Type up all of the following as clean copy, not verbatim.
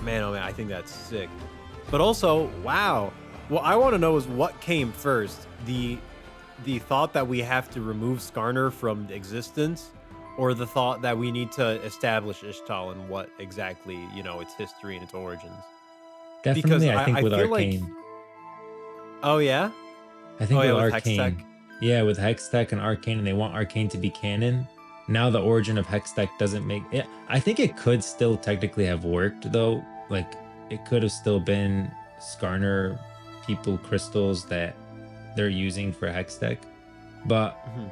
Man, oh man, I think that's sick. But also, wow. What I want to know is what came first, the thought that we have to remove Skarner from existence, or the thought that we need to establish Ishtal and what exactly, you know, its history and its origins. Because Definitely, I think I with feel like, Arcane. oh yeah, I oh think yeah, with with Hextech. Arcane. Yeah, with Hextech and Arcane, and they want Arcane to be canon. Now the origin of Hextech doesn't make it. I think it could still technically have worked though. Like it could have still been Skarner people crystals that they're using for Hextech. But Mhm.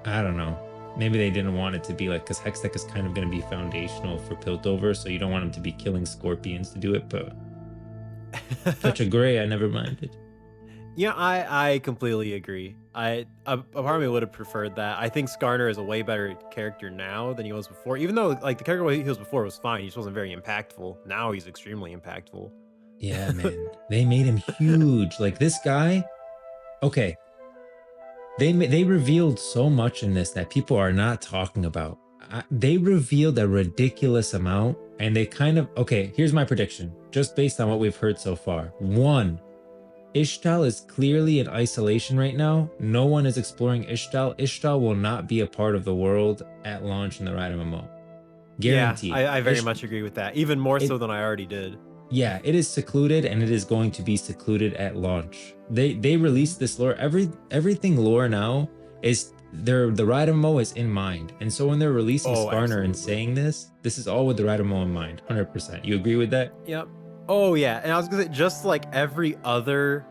I don't know. Maybe they didn't want it to be like, because Hextech is kind of going to be foundational for Piltover, so you don't want them to be killing scorpions to do it. But such a gray, I never minded. Yeah, I completely agree. A part of me would have preferred that. I think Skarner is a way better character now than he was before. Even though like the character he was before was fine, he just wasn't very impactful. Now he's extremely impactful. Yeah, man. They made him huge. Like this guy. Okay, they revealed so much in this that people are not talking about. They revealed a ridiculous amount, and they kind of okay. Here's my prediction, just based on what we've heard so far. One, Ishtal is clearly in isolation right now. No one is exploring Ishtal. Ishtal will not be a part of the world at launch in the Riot MMO. Yeah, Guaranteed. I very much agree with that. Even more so It, than I already did. yeah, it is secluded, and it is going to be secluded at launch. They released this lore. Everything lore now is the Riot MMO is in mind. And so when they're releasing Oh, Skarner and absolutely. saying this is all with the Riot MMO in mind. 100%. You agree with that? Yep. Oh yeah, and I was gonna say just like every other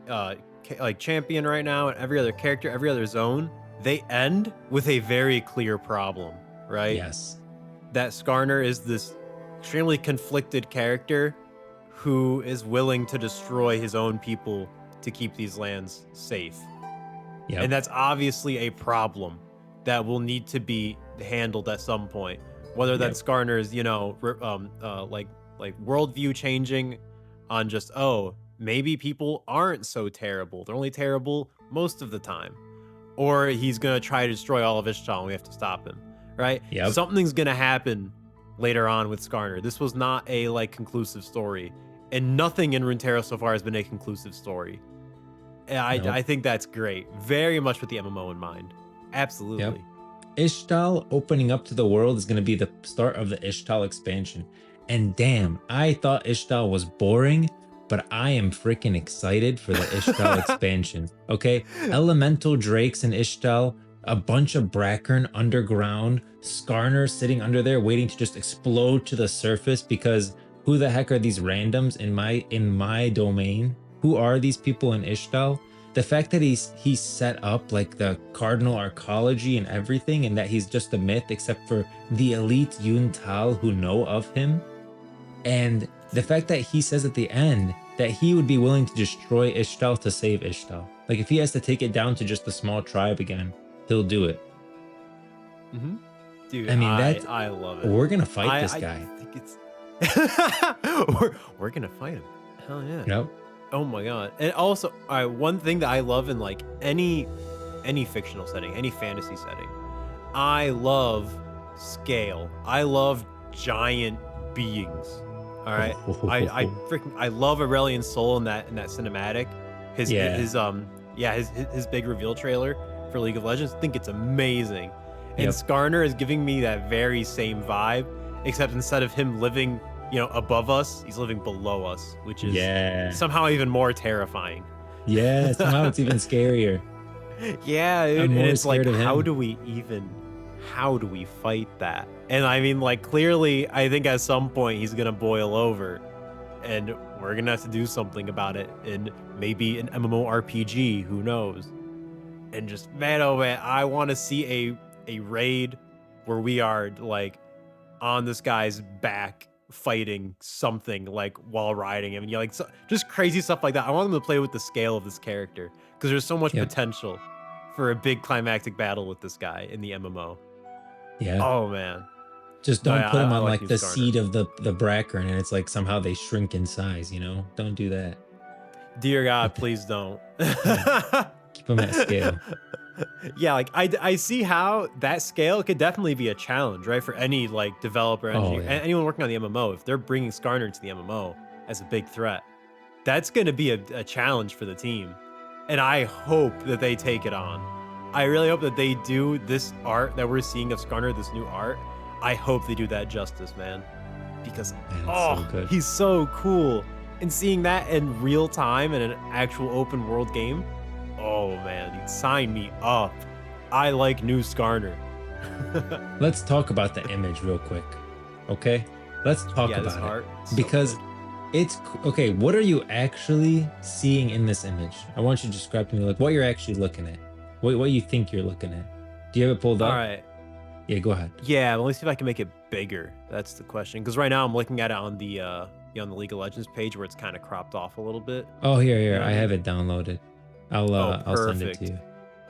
like champion right now and every other character, every other zone, they end with a very clear problem, right? Yes. That Skarner is this extremely conflicted character who is willing to destroy his own people to keep these lands safe. Yep. And that's obviously a problem that will need to be handled at some point. Whether that's Skarner's, you know, like worldview changing on just, oh, maybe people aren't so terrible. They're only terrible most of the time. Or he's gonna try to destroy all of Ishtal and we have to stop him. Right? Yep. Something's gonna happen later on with Skarner. This was not a like conclusive story. And nothing in Runeterra so far has been a conclusive story. And I think that's great. Very much with the MMO in mind. Absolutely. Yep. Ishtal opening up to the world is going to be the start of the Ishtal expansion. And damn, I thought Ishtal was boring, but I am freaking excited for the Ishtal expansion. Okay, elemental drakes in Ishtal, a bunch of Brackern underground, Skarner sitting under there waiting to just explode to the surface because who the heck are these randoms in my domain? Who are these people in Ishtal? The fact that he's set up like the cardinal arcology and everything, and that he's just a myth except for the elite Yuntal who know of him. And the fact that he says at the end that he would be willing to destroy Ishtal to save Ishtal. Like if he has to take it down to just a small tribe again, he'll do it. Mm-hmm. Dude, I mean, I love it. We're gonna fight this I guy. think it's we're gonna fight him. Hell yeah. Yep. Oh my god. And also, all right, one thing that I love in like any fictional setting, any fantasy setting, I love scale. I love giant beings. All right. I love Aurelian's soul in that cinematic. His big reveal trailer for League of Legends. I think it's amazing. And Skarner is giving me that very same vibe, except instead of him living, you know, above us, he's living below us, which is somehow even more terrifying. Yeah, somehow it's even scarier. Yeah, and it's like, how do we fight that? And I mean, like, clearly, I think at some point he's gonna boil over, and we're gonna have to do something about it, and maybe an MMORPG, who knows? And just, man, oh man, I want to see a raid where we are like on this guy's back fighting something like while riding him, and like just crazy stuff like that. I want them to play with the scale of this character because there's so much potential for a big climactic battle with this guy in the MMO. Yeah. Oh man. Just don't put them on like the seed of the Brackern, and it's like somehow they shrink in size, you know? Don't do that. Dear God, please don't. Keep them at scale. Yeah, like I see how that scale could definitely be a challenge, right? For any like developer, Oh engineer, yeah. anyone working on the MMO, if they're bringing Skarner into the MMO as a big threat, that's going to be a challenge for the team. And I hope that they take it on. I really hope that they do this art that we're seeing of Skarner, this new art. I hope they do that justice, man. Because, Man, it's so oh, good. he's so cool. And seeing that in real time in an actual open world game, oh man, dude, sign me up. I like new Skarner. Let's talk about the image real quick. Okay? Let's talk Yeah, this about art, it. so Because good. it's okay. What are you actually seeing in this image? I want you to describe to me like what you're actually looking at. What you think you're looking at. Do you have it pulled All up? right. Yeah, go ahead. Yeah, let me see if I can make it bigger. That's the question. Because right now I'm looking at it on the League of Legends page where it's kind of cropped off a little bit. Oh, here, You here. know what I I mean? have it downloaded. Oh, I'll send it to perfect. you.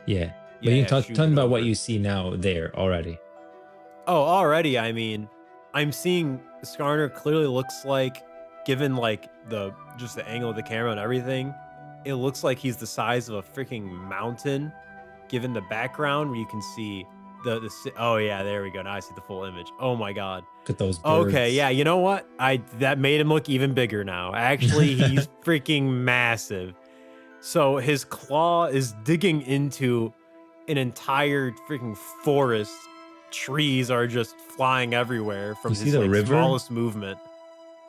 Yeah. But Yeah, you yeah, can talk shoot tell me it about what over. you see now there already. Oh, already, I mean, I'm seeing Skarner clearly looks like, given like just the angle of the camera and everything, it looks like he's the size of a freaking mountain, given the background where you can see oh yeah, there we go. Now I see the full image. Oh my god. Look at those Okay, birds. yeah, you know what? That made him look even bigger now. Actually, he's freaking massive. So his claw is digging into an entire freaking forest. Trees are just flying everywhere from You see his the like river? smallest movement.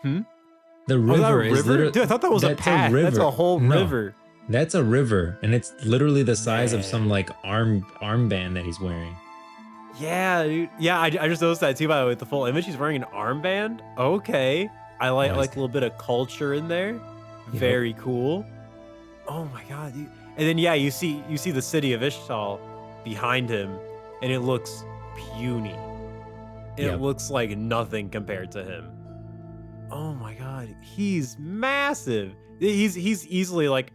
Hmm? The Oh, is that a river is river? literally Dude, I thought that was a that's a path. That's a river. whole No, river. that's a river, and it's literally the size of some Man. like armband that he's wearing. Yeah, dude. Yeah, I just noticed that too, by the way, with the full image. He's wearing an armband. Okay. I Oh, he's like a little bit of culture in there. yep. Very cool. Oh my god, dude. And then yeah, you see the city of Ishtal behind him, and it looks puny. It Yep. looks like nothing compared to him. Oh my god, he's massive. He's easily like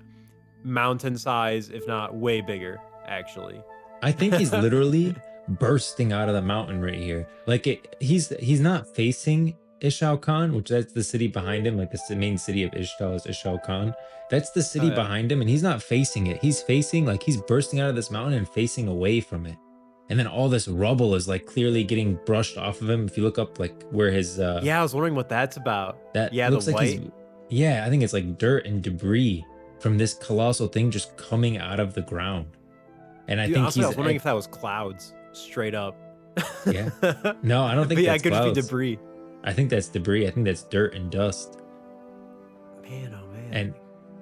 mountain size, if not way bigger, actually. I think he's literally bursting out of the mountain right here. Like he's not facing Ishal Khan, which that's the city behind him. Like the main city of Ishtal is Ishal Khan. That's the Oh city yeah. behind him, and he's not facing it. He's facing like he's bursting out of this mountain and facing away from it. And then all this rubble is like clearly getting brushed off of him. If you look up like where his Yeah, I was wondering what that's about. that Yeah, the looks like white. yeah, I think it's like dirt and debris from this colossal thing just coming out of the ground. And I Dude, think honestly, I he's was wondering if that was clouds, straight up. yeah. No, I don't But think yeah, that's it could just be clouds. debris. I think that's debris. I think that's dirt and dust. Man, oh man. And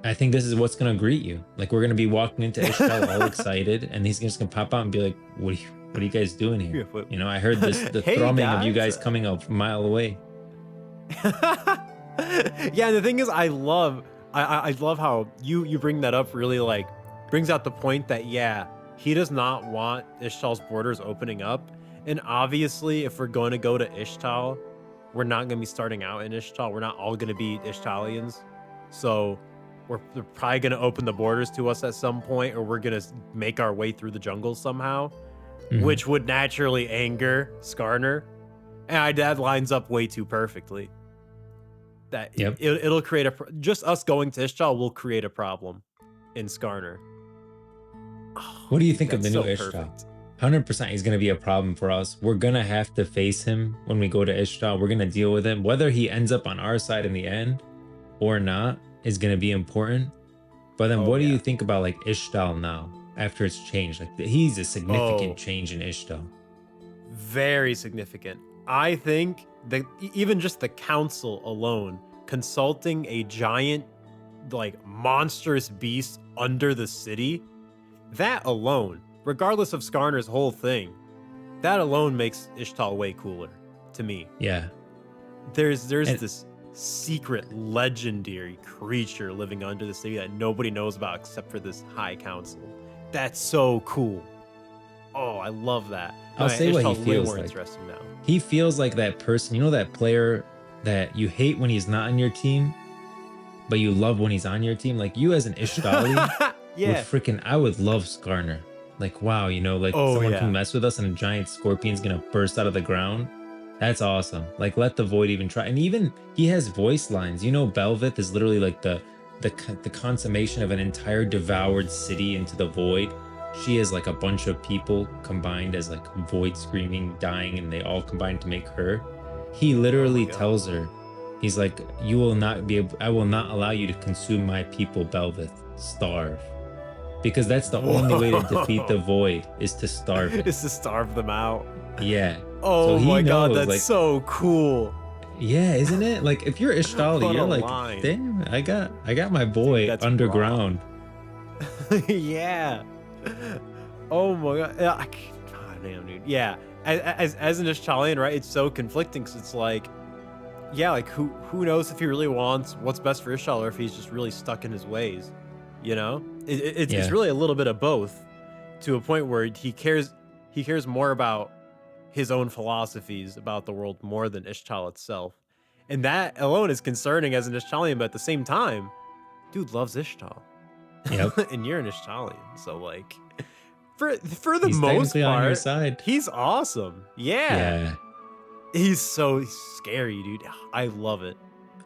I think this is what's gonna greet you. Like we're gonna be walking into Ishtal all excited, and he's just gonna pop out and be like, what are you guys doing Yeah, here? but- You know, I heard the Hey, thrumming of you guys. guys coming a mile away. Yeah, and the thing is, I love how you bring that up. Really, like, brings out the point that yeah, he does not want Ishtal's borders opening up, and obviously, if we're going to go to Ishtal, we're not going to be starting out in Ishtal. We're not all going to be Ishtalians, so they're probably going to open the borders to us at some point, or we're going to make our way through the jungle somehow, Mhm. which would naturally anger Skarner, and that lines up way too perfectly. That Yep. it'll create just us going to Ishtal will create a problem in Skarner. Oh, What do you dude, think of the that's new so Ishtal? perfect. 100% he's going to be a problem for us. We're going to have to face him when we go to Ishtal. We're going to deal with him. Whether he ends up on our side in the end or not is going to be important. But then Oh, what do you yeah. think about like Ishtal now after it's changed? Like he's a significant Oh. change in Ishtal. Very significant. I think that even just the council alone consulting a giant, like monstrous beast under the city, that alone, regardless of Skarner's whole thing, that alone makes Ishtal way cooler to me. Yeah. There's And- this secret legendary creature living under the city that nobody knows about except for this high council. That's so cool. Oh, I love that. I'll say what he Ishtal's way feels more like. interesting now. He feels like that person, you know, that player that you hate when he's not on your team, but you love when he's on your team. Like you as an Ishtali Yeah. I would love Skarner. Like, wow, you know, like Oh, someone yeah. can mess with us and a giant scorpion's gonna burst out of the ground. That's awesome. Like, let the Void even try. And even he has voice lines. You know, Belvith is literally like the consummation of an entire devoured city into the Void. she is like a bunch of people combined as like void screaming, dying, and they all combine to make her. He Oh my literally god. tells her, he's like, "You will not be able, I will not allow you to consume my people, Belveth. Starve." Because that's the only way to defeat the Whoa. void is to starve it. Is to starve them out. Yeah. So Oh he my god, knows, that's like, so cool. yeah, isn't it? Like if you're Ishtali, What a you're like, line. damn, I got my Dude, boy that's underground. Yeah. Oh my god. Yeah, God damn, dude. Yeah. As an Ishchalian, right? It's so conflicting because it's like, yeah, like who knows if he really wants what's best for Ishtal or if he's just really stuck in his ways, you know? It's Yeah. really a little bit of both, to a point where he cares more about his own philosophies about the world more than Ishtal itself. And that alone is concerning as an Ishtalian, but at the same time, dude loves Ishtal. Yep. And you're an Ishtalian, so like for the He's most technically on your part, side. he's awesome. Yeah. He's so scary, dude. I love it.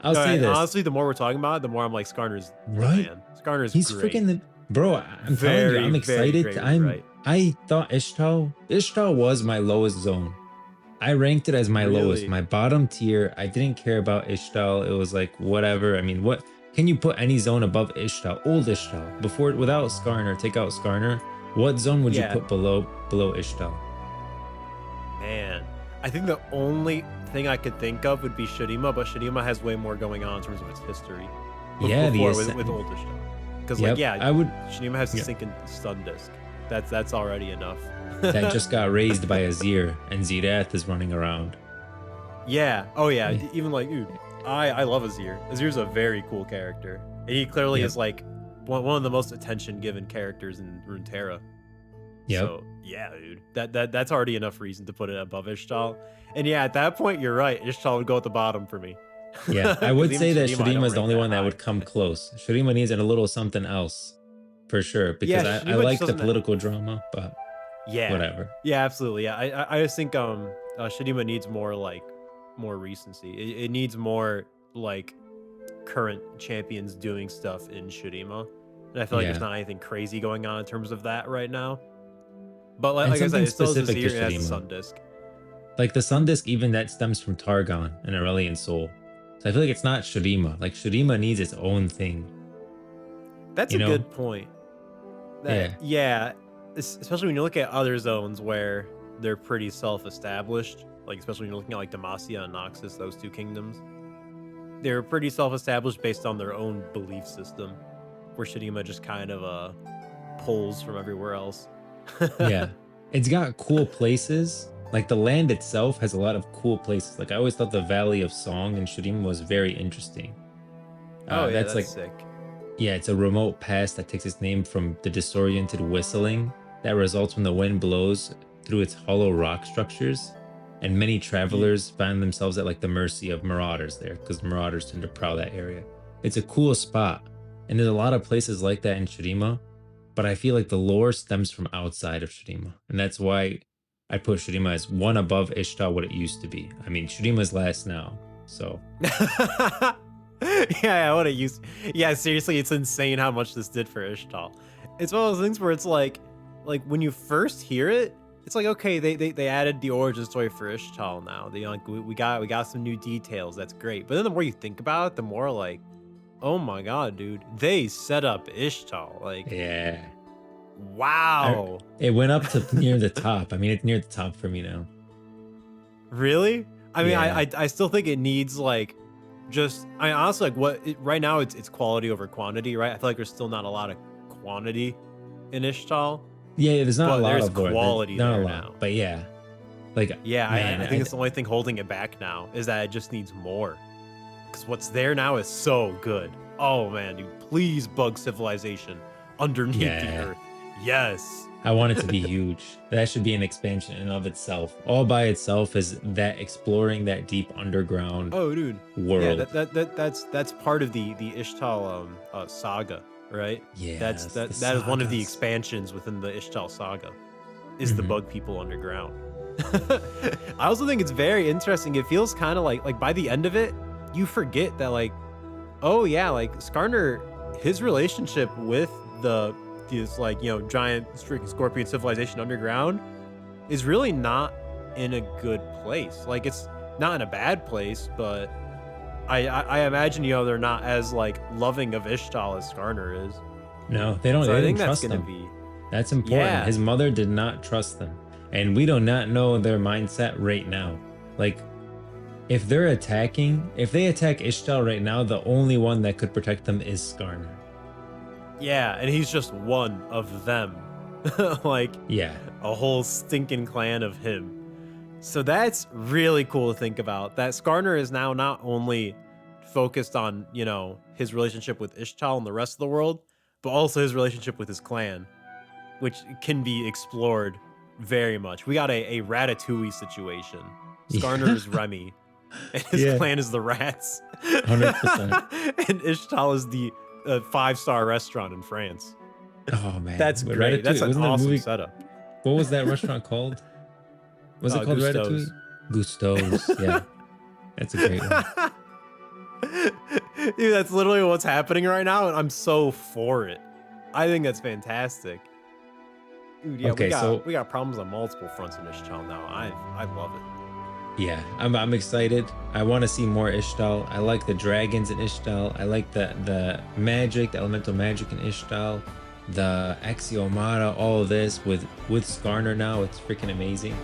I'll say this. Honestly, the more we're talking about it, the more I'm like, Skarner's the Right? man. Skarner's He's great. freaking the bro. I'm telling you, I'm excited. Very right. I thought Ishtal was my lowest zone. I ranked it as my lowest, Really? my bottom tier. I didn't care about Ishtal. It was like whatever. I mean, what can you put any zone above Ishtal? Old Ishtal. Before, without Skarner, take out Skarner. What zone would you Yeah. put below Ishtal? Man, I think the only thing I could think of would be Shurima, but Shurima has way more going on in terms of its history. Yeah, Before, with old Ishtal. Because like, yeah, I would. Shurima has the Yeah. sinking stun disc. That's already enough. That just got raised by Azir, and Zirath is running around. Yeah. Oh yeah. Yeah. Even like, dude, I love Azir. Azir's a very cool character, and he clearly Yep. is like one of the most attention given characters in Runeterra. Yep. So yeah, dude, that's already enough reason to put it above Ishtal. And yeah, at that point, you're right. Ishtal would go at the bottom for me. Yeah, I would 'Cause say even that Shurima, I don't Shurima is the rank only one that high. would come close. Shurima needs a little something else, for sure, because Yeah, I Shurima like just the doesn't- political drama, but Yeah. whatever. Yeah, absolutely. Yeah, I just think Shurima needs more more recency. It needs more like current champions doing stuff in Shurima. And I feel like there's Yeah. not anything crazy going on in terms of that right now. But like And I said, something it still is specific to Azir and has the Shurima. Sun Disc. Like the Sun Disc, even that stems from Targon and Aurelian Soul. So I feel like it's not Shurima. Like Shurima needs its own thing. That's You a know? good point. Yeah, especially when you look at other zones where they're pretty self-established, like especially when you're looking at like Demacia and Noxus, those two kingdoms. They're pretty self-established based on their own belief system, where Shurima just kind of pulls from everywhere else. Yeah. It's got cool places. Like the land itself has a lot of cool places. Like I always thought the Valley of Song in Shurima was very interesting. Oh yeah, that's that's like sick. Yeah, it's a remote pass that takes its name from the disoriented whistling that results when the wind blows through its hollow rock structures. And many travelers find themselves at like the mercy of marauders there because marauders tend to prowl that area. It's a cool spot. And there's a lot of places like that in Shurima, but I feel like the lore stems from outside of Shurima. And that's why I put Shurima as one above Ishtar, what it used to be. I mean, Shurima's last now, so. Yeah, what it used. Yeah, seriously, it's insane how much this did for Ishtal. It's one of those things where it's like when you first hear it, it's like, okay, they added the origin story for Ishtal now. They like we got some new details. That's great. But then the more you think about it, the more like, oh my god, dude, they set up Ishtal. Like, Yeah. wow. It went up to near the top. I mean, it's near the top for me now. Really? I mean, Yeah. I still think it needs like honestly like right now it's quality over quantity, right? I feel like there's still not a lot of quantity in Ishtal. Yeah, there's not But a lot there's of lore. quality Not there a lot, now. but yeah. Like, Yeah, man, I think it's the only thing holding it back now is that it just needs more. Because what's there now is so good. Oh man, dude, please bug civilization underneath the Yeah. earth. Yes. I want it to be huge. That should be an expansion in and of itself. All by itself is that exploring that deep underground Oh, dude. world. Yeah, that's part of the Ishtal saga, right? Yeah, That is one of the expansions within the Ishtal saga. Is the Mhm. bug people underground. I also think it's very interesting. It feels kind of like by the end of it, you forget that like, oh yeah, like Skarner, his relationship with the this like, you know, giant scorpion civilization underground is really not in a good place. Like it's not in a bad place, but I imagine, you know, they're not as like loving of Ishtal as Skarner is. No, they don't. So They I didn't think that's trust gonna him. be That's important. yeah. His mother did not trust them, and we do not know their mindset right now. Like, if they attack Ishtal right now, the only one that could protect them is Skarner. Yeah, and he's just one of them. Like Yeah, a whole stinking clan of him. So that's really cool to think about. That Skarner is now not only focused on, you know, his relationship with Ishtal and the rest of the world, but also his relationship with his clan, which can be explored very much. We got a Ratatouille situation. Skarner is Remy, and his clan is the rats. 100%. And Ishtal is the 5-star restaurant in France. Oh man, That's But great. Ratatouille- That's an wasn't that awesome movie- setup. What was that restaurant called? Was it called Gusteau's. Ratatouille? Gusteau's. Yeah, that's a great one. Dude, that's literally what's happening right now, and I'm so for it. I think that's fantastic. Dude, yeah, Okay, we got problems on multiple fronts in Ishtal now. I love it. Yeah, I'm excited. I want to see more Ishtal. I like the dragons in Ishtal. I like the magic, the elemental magic in Ishtal, the Axiomata, all of this with Skarner now. It's freaking amazing.